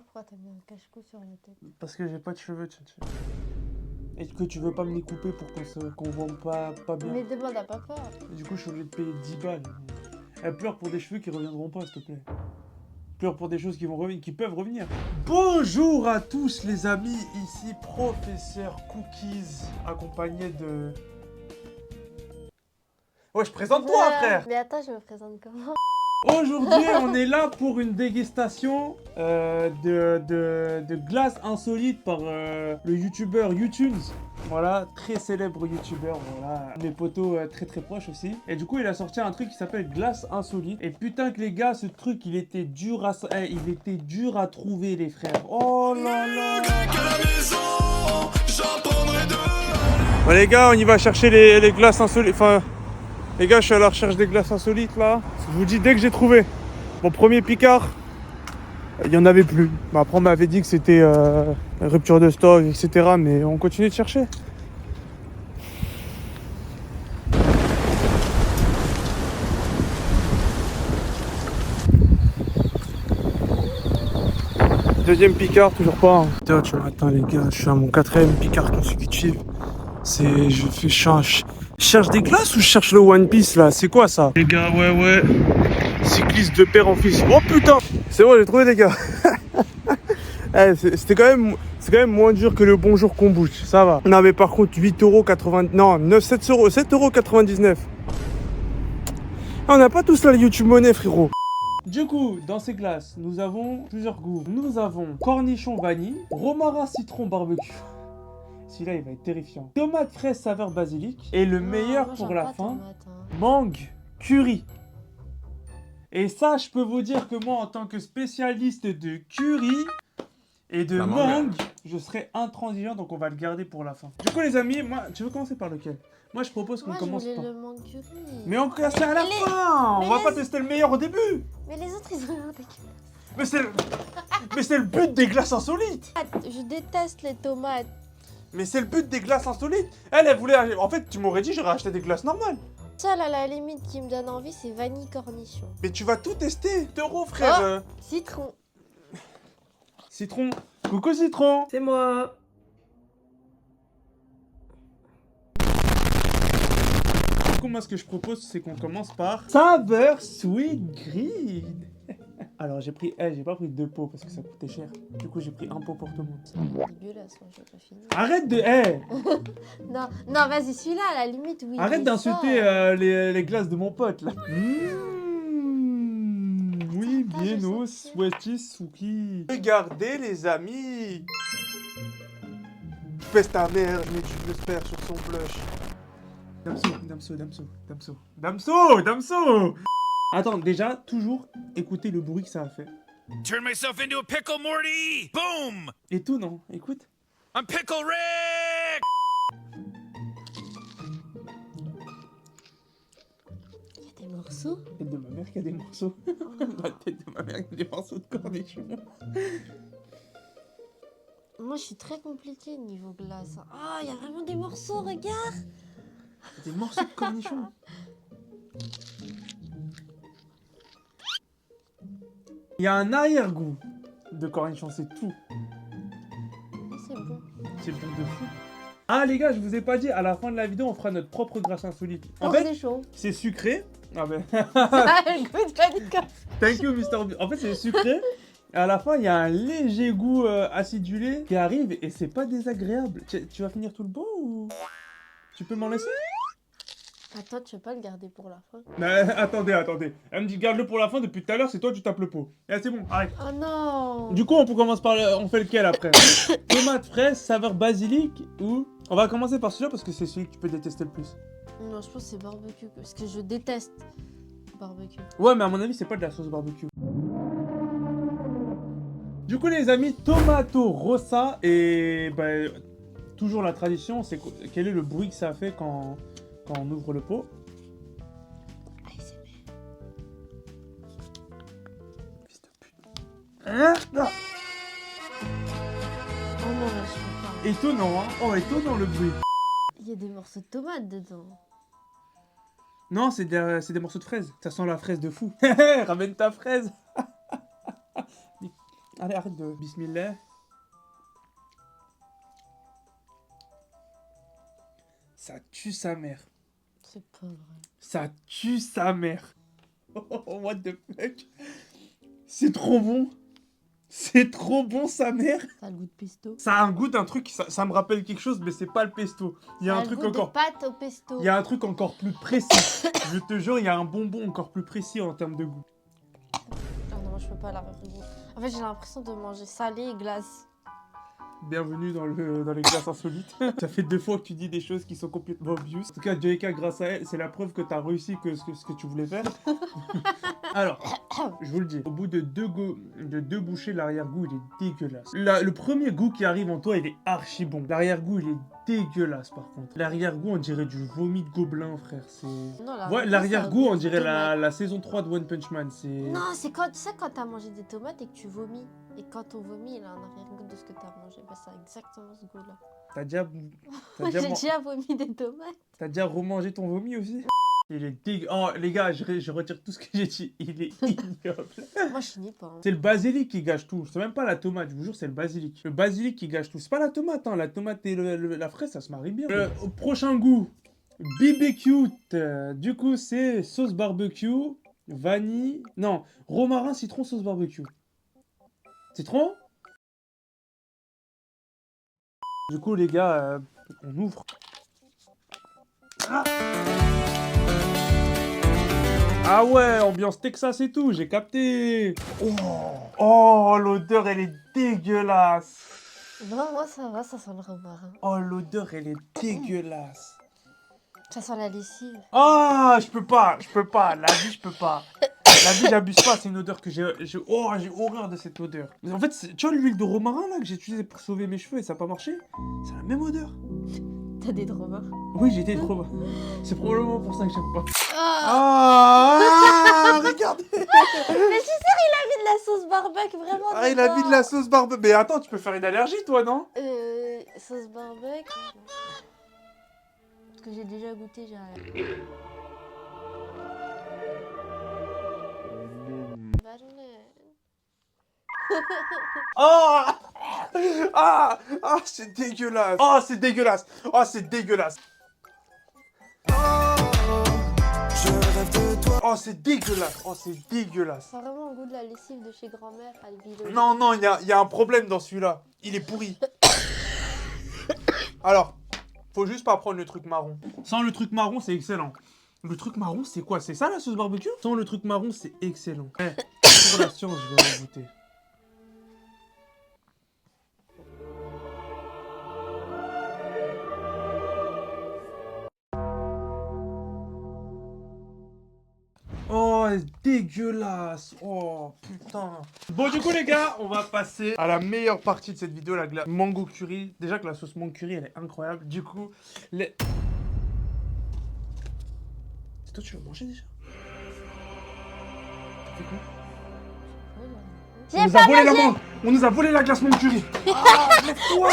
pourquoi t'as mis un cache-cou sur la tête? Parce que j'ai pas de cheveux, tchatcha. Et que tu veux pas me les couper pour qu'on voit pas bien. Mais demande à papa. Du coup, je suis obligé de payer 10 balles. Elle pleure pour des cheveux qui reviendront pas, s'il te plaît. Pleure pour des choses qui vont revenir, qui peuvent revenir. Bonjour à tous les amis, ici Professeur Cookies, accompagné de... Ouais, je présente-toi, frère. Mais attends, je me présente comment? Aujourd'hui, on est là pour une dégustation de glace insolite par le youtubeur YouTunes. Voilà, très célèbre youtubeur, voilà. Mes potos très très proches aussi. Et du coup, il a sorti un truc qui s'appelle glace insolite. Et putain que les gars, ce truc, il était dur à trouver, les frères. Oh là là. Bon les gars, on y va chercher les glaces insolites. Enfin, les gars, je suis à la recherche des glaces insolites là. Je vous dis, dès que j'ai trouvé mon premier Picard, il n'y en avait plus. Bah, après, on m'avait dit que c'était rupture de stock, etc. Mais on continue de chercher. Deuxième Picard, toujours pas. Hein. Putain, tu m'attends les gars, je suis à mon 4ème Picard consécutif. Je cherche des glaces ou je cherche le One Piece là? C'est quoi ça? Les gars, ouais. Cycliste de père en fils. Oh putain! C'est bon, j'ai trouvé les gars. C'est quand même moins dur que le bonjour kombucha, ça va. Non mais par contre 8,80€, non 7,99€. On n'a pas tous la YouTube monnaie frérot. Du coup, dans ces glaces, nous avons plusieurs goûts. Nous avons cornichon vanille, romarin citron barbecue. Celui-là, il va être terrifiant. Tomate fraise saveur basilic. Et le meilleur pour la fin, mangue curry. Et ça, je peux vous dire que moi, en tant que spécialiste de curry et de mangue, je serai intransigeant, donc on va le garder pour la fin. Du coup, les amis, moi, tu veux commencer par lequel? Moi, je propose qu'on commence par... le mangue curry. Mais on casse à la fin. On va pas tester le meilleur au début. Mais les autres, ils ont l'air dégueulasses. Mais c'est le but des glaces insolites. Je déteste les tomates. Mais c'est le but des glaces insolites. Elle voulait... En fait, tu m'aurais dit, j'aurais acheté des glaces normales. Seule à la limite qui me donne envie, c'est vanille cornichon. Mais tu vas tout tester. Taureau, frère. Citron. Citron. Coucou, Citron. C'est moi. Du coup, moi, ce que je propose, c'est qu'on commence par saveur sweet green. Alors, j'ai pas pris 2 pots parce que ça coûtait cher. Du coup, j'ai pris 1 pot pour tout le monde. C'est dégueulasse, moi, j'ai pas fini. Arrête de... Non, vas-y, celui-là, à la limite, oui. Arrête d'insulter les glaces de mon pote, là. Oui, bien au sweaty souki. Regardez, les amis. Pèse ta mère, mais tu veux faire sur son blush. Damso. Attends, déjà, toujours écoutez le bruit que ça a fait. Turn myself into a pickle, Morty! Boom! Et tout, non? Écoute. I'm Pickle Rick! Il y a des morceaux. La tête de ma mère qui a des morceaux. La tête de ma mère qui a des morceaux de cornichon. Moi, je suis très compliquée niveau glace. Ah, il y a vraiment des morceaux, regarde. Des morceaux de cornichon. Il y a un arrière-goût de cornichon, c'est tout. C'est bon. C'est bon de fou. Ah les gars, je vous ai pas dit, à la fin de la vidéo, on fera notre propre glace insolite. En fait, c'est chaud. c'est sucré. Ah ben... Ah, écoute, Thank you, Mr. B. En fait, c'est sucré. Et à la fin, il y a un léger goût acidulé qui arrive et c'est pas désagréable. Tu vas finir tout le pot ou... Tu peux m'en laisser? Attends, tu veux pas le garder pour la fin? Mais attendez. Elle me dit garde-le pour la fin, depuis tout à l'heure, c'est toi tu tapes le pot. Eh, c'est bon, arrête. Oh non. Du coup, on commence par on fait lequel après? Tomate fraise, saveur basilic ou... On va commencer par celui-là parce que c'est celui que tu peux détester le plus. Non, je pense que c'est barbecue, parce que je déteste barbecue. Ouais, mais à mon avis, c'est pas de la sauce barbecue. Du coup, les amis, tomato rossa et bah, toujours la tradition, c'est quel est le bruit que ça fait quand on ouvre le pot. ASMR. Fils de pute. Hein? Non. Oh non, là, je peux pas. Étonnant, hein? Oh, étonnant le bruit. Il y a des morceaux de tomates dedans. Non, c'est des morceaux de fraises. Ça sent la fraise de fou. Ramène ta fraise. Allez, arrête de... Bismillah. Ça tue sa mère. C'est pas vrai. Ça tue sa mère. Oh, what the fuck. C'est trop bon. C'est trop bon, sa mère. Ça a le goût de pesto. Ça a un goût d'un truc, ça me rappelle quelque chose, mais c'est pas le pesto. Il y a Ça un le truc goût encore... de pâte au pesto. Il y a un truc encore plus précis. Je te jure, il y a un bonbon encore plus précis en termes de goût. Ah non, je peux pas la refaire. En fait, j'ai l'impression de manger salé et glace. Bienvenue dans les classes insolites. Ça fait 2 fois que tu dis des choses qui sont complètement obvious. En tout cas, Joyka, grâce à elle, c'est la preuve que tu as réussi ce que tu voulais faire. Alors, je vous le dis, au bout de deux bouchées, l'arrière-goût, il est dégueulasse. Le premier goût qui arrive en toi, il est archi bon. L'arrière-goût, il est dégueulasse, par contre. L'arrière-goût, on dirait du vomi de gobelin, frère. C'est... Non, Ouais, l'arrière-goût, on dirait tomate. la saison 3 de One Punch Man. C'est... Non, c'est quand tu sais quand t'as mangé des tomates et que tu vomis. Et quand on vomit, il a un arrière-goût de ce que t'as mangé. Bah, c'est exactement ce goût-là. T'as déjà J'ai déjà vomi des tomates. T'as déjà remangé ton vomi aussi? Il est dégueu. Oh, les gars, je retire tout ce que j'ai dit. Il est ignoble. Moi, je finis pas. Hein. C'est le basilic qui gâche tout. C'est même pas la tomate, je vous jure, c'est le basilic. Le basilic qui gâche tout. C'est pas la tomate, hein. La tomate et la fraise, ça se marie bien. Au prochain goût, BBQ. Du coup, c'est sauce barbecue, vanille. Non, romarin, citron, sauce barbecue. Citron? Du coup, les gars, on ouvre. Ah ouais, ambiance Texas et tout, j'ai capté. Oh, l'odeur, elle est dégueulasse. Non, moi, ça va, ça sent le romarin. Oh, l'odeur, elle est dégueulasse. Ça sent la lessive. Ah, je peux pas. La vie, je peux pas. La vie, j'abuse pas, c'est une odeur que j'ai horreur de cette odeur. Mais en fait, tu vois l'huile de romarin là que j'ai utilisée pour sauver mes cheveux et ça n'a pas marché? C'est la même odeur. T'as des romarins. Oui, j'ai été trop. C'est probablement pour ça que j'aime pas. Ah. Ah, regardez. Mais je suis sûre, il a mis de la sauce barbecue, vraiment. Ah, il a mis de la sauce barbecue. Mais attends, tu peux faire une allergie, toi, non? Sauce barbecue. Parce que j'ai déjà goûté, j'ai... Oh ah, ah, c'est dégueulasse. Oh, c'est dégueulasse. Oh, c'est dégueulasse. Oh, c'est dégueulasse. Oh, c'est dégueulasse. Ça a vraiment le goût de la lessive de chez grand-mère, Alvilo. Non, non, il y a un problème dans celui-là. Il est pourri. Alors, faut juste pas prendre le truc marron. Sans le truc marron, c'est excellent. Le truc marron, c'est quoi? C'est ça la sauce barbecue? Sans le truc marron, c'est excellent. Eh, pour la science, je vais goûter. Oh, dégueulasse. Oh, putain. Bon, du coup, les gars, on va passer à la meilleure partie de cette vidéo, la glace mango curry. Déjà que la sauce mango curry, elle est incroyable. Du coup, les... C'est toi, tu vas manger déjà? T'as fait quoi? On nous a volé la mangue. On nous a volé la glace mango curry. Ah, lève-toi.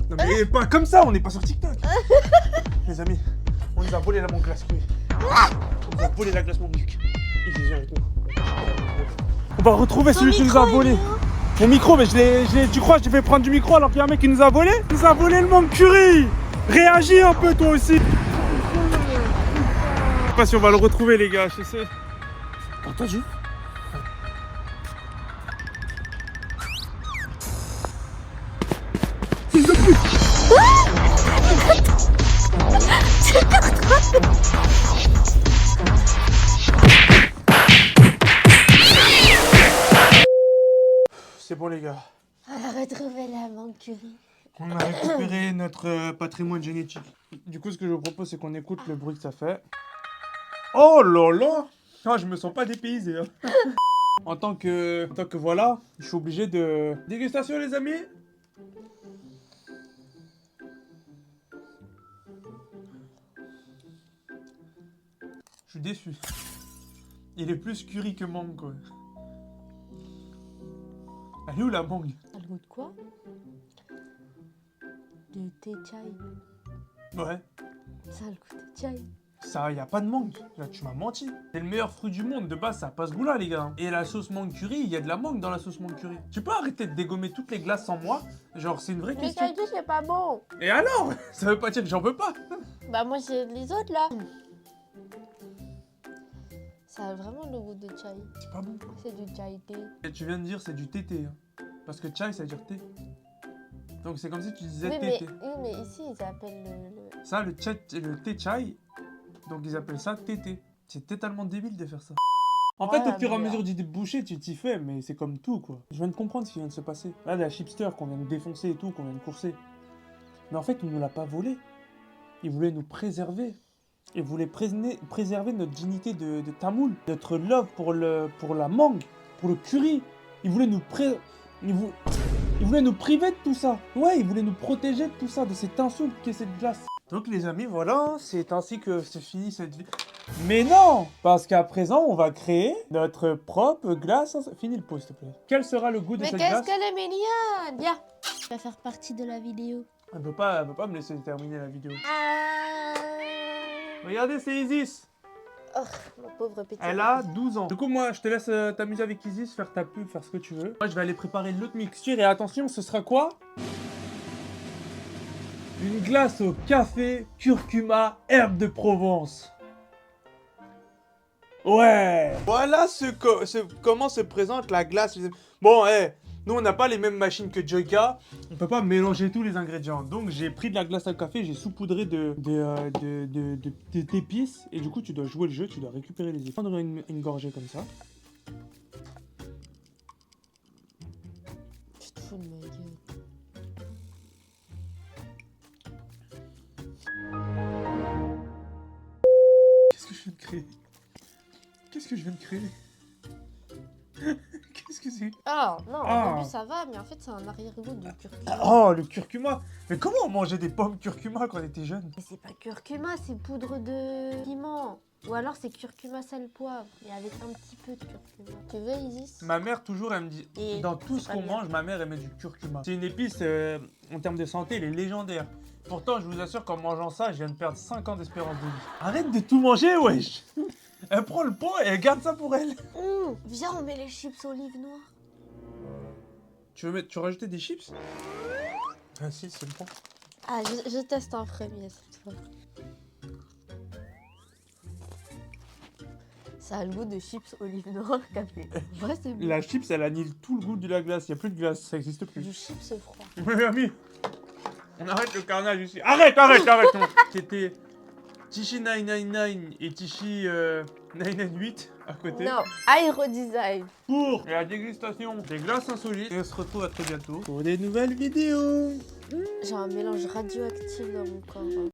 Non, mais pas comme ça, on n'est pas sur TikTok. Les amis, on nous a volé la mangue glace curry. On nous a volé la glace mangue curry. Il vient avec nous. On va retrouver celui qui nous a volé. Mon micro, mais tu crois que je vais prendre du micro alors qu'il y a un mec qui nous a volé? Il nous a volé le mangue curry. Réagis un peu toi aussi. Je sais pas si on va le retrouver les gars, je sais. Entendu? Fils de pute! C'est bon les gars. On a retrouvé la mangue curry. On a récupéré notre patrimoine génétique. Du coup, ce que je vous propose, c'est qu'on écoute le bruit que ça fait. Oh là là! Ah, je me sens pas dépaysé. Hein. En tant que voilà, je suis obligé de... Dégustation les amis! Je suis déçu. Il est plus curry que mangue quoi. Elle est où la mangue? Ça a le goût de quoi? De thé chai. Ouais. Ça a le goût de chai. Ça, y a pas de mangue. Là, tu m'as menti. C'est le meilleur fruit du monde. De base, ça a pas ce goût-là, les gars. Et la sauce mangue curry, il y a de la mangue dans la sauce mangue curry. Tu peux arrêter de dégommer toutes les glaces sans moi? Genre, c'est une vraie Mais question. t'as dit c'est pas bon. Et alors? Ça veut pas dire que j'en veux pas. Bah moi j'ai les autres là. Ça a vraiment le goût de chai. C'est pas bon. C'est du chai thé. Et tu viens de dire c'est du tété. Hein. Parce que chai, ça veut dire thé. Donc c'est comme si tu disais Oui tété. mais ici ils appellent le... Ça, le thé chai, donc ils appellent ça tété. C'est totalement débile de faire ça. En fait, Voilà, au fur et à mais, mesure du boucher, tu t'y fais, mais c'est comme tout, quoi. Je viens de comprendre ce qui vient de se passer. Là, la chipster qu'on vient de défoncer et tout, qu'on vient de courser. Mais en fait, il ne nous l'a pas volé. Il voulait nous préserver. Il voulait préserver notre dignité de tamoul, notre love pour la mangue, pour le curry. Il voulait nous il voulait nous priver de tout ça. Ouais, il voulait nous protéger de tout ça, de cette insulte qu'est cette glace. Donc les amis, voilà, c'est ainsi que se finit cette vie. Mais non, parce qu'à présent, on va créer notre propre glace. Finis le pot, s'il te plaît. Quel sera le goût de Mais cette qu'est-ce glace? qu'elle est mignonne. Viens. Tu vas faire partie de la vidéo. Elle peut pas me laisser terminer la vidéo. Ah. Regardez, c'est Isis. Oh, ma pauvre petite. Elle a 12 ans. Du coup, moi, je te laisse t'amuser avec Isis, faire ta pub, faire ce que tu veux. Moi, je vais aller préparer l'autre mixture. Et attention, ce sera quoi? Une glace au café, curcuma, herbe de Provence. Ouais. Voilà comment se présente la glace. Bon, nous, on n'a pas les mêmes machines que Joyka. On peut pas mélanger tous les ingrédients. Donc, j'ai pris de la glace au café, j'ai saupoudré d'épices. Et du coup, tu dois jouer le jeu, tu dois récupérer les épices. Prendre une gorgée comme ça. Tu te fous de ma gueule. Qu'est-ce que je viens de créer? Qu'est-ce que je viens de créer? Qu'est-ce que c'est? Ah non, Ah. au début ça va, mais en fait c'est un arrière-goût de curcuma. Oh, le curcuma! Mais comment on mangeait des pommes curcuma quand on était jeune? Mais c'est pas curcuma, c'est poudre de piment. Ou alors c'est curcuma sel poivre, mais avec un petit peu de curcuma. Tu veux Isis? Ma mère, toujours, elle me dit, Et dans tout c'est ce pas qu'on bien. mange, ma mère, elle met du curcuma. C'est une épice, en termes de santé, elle est légendaire. Pourtant, je vous assure qu'en mangeant ça, je viens de perdre 5 ans d'espérance de vie. Arrête de tout manger, wesh! Elle prend le pot et elle garde ça pour elle. Viens, on met les chips olives noires. Tu veux rajouter des chips? Ah si, c'est bon. Ah, je teste en premier cette fois. Ça a le goût de chips olives noires café. En vrai, c'est bon. La chips, elle annule tout le goût de la glace. Il n'y a plus de glace, ça n'existe plus. Du chips froid. Mes amis, on arrête le carnage ici. Arrête. C'était Tichy 999 et Tichy 998 à côté. Non, aérodesign. Pour la dégustation des glaces insolites. Et on se retrouve à très bientôt pour des nouvelles vidéos. J'ai un mélange radioactif dans mon corps.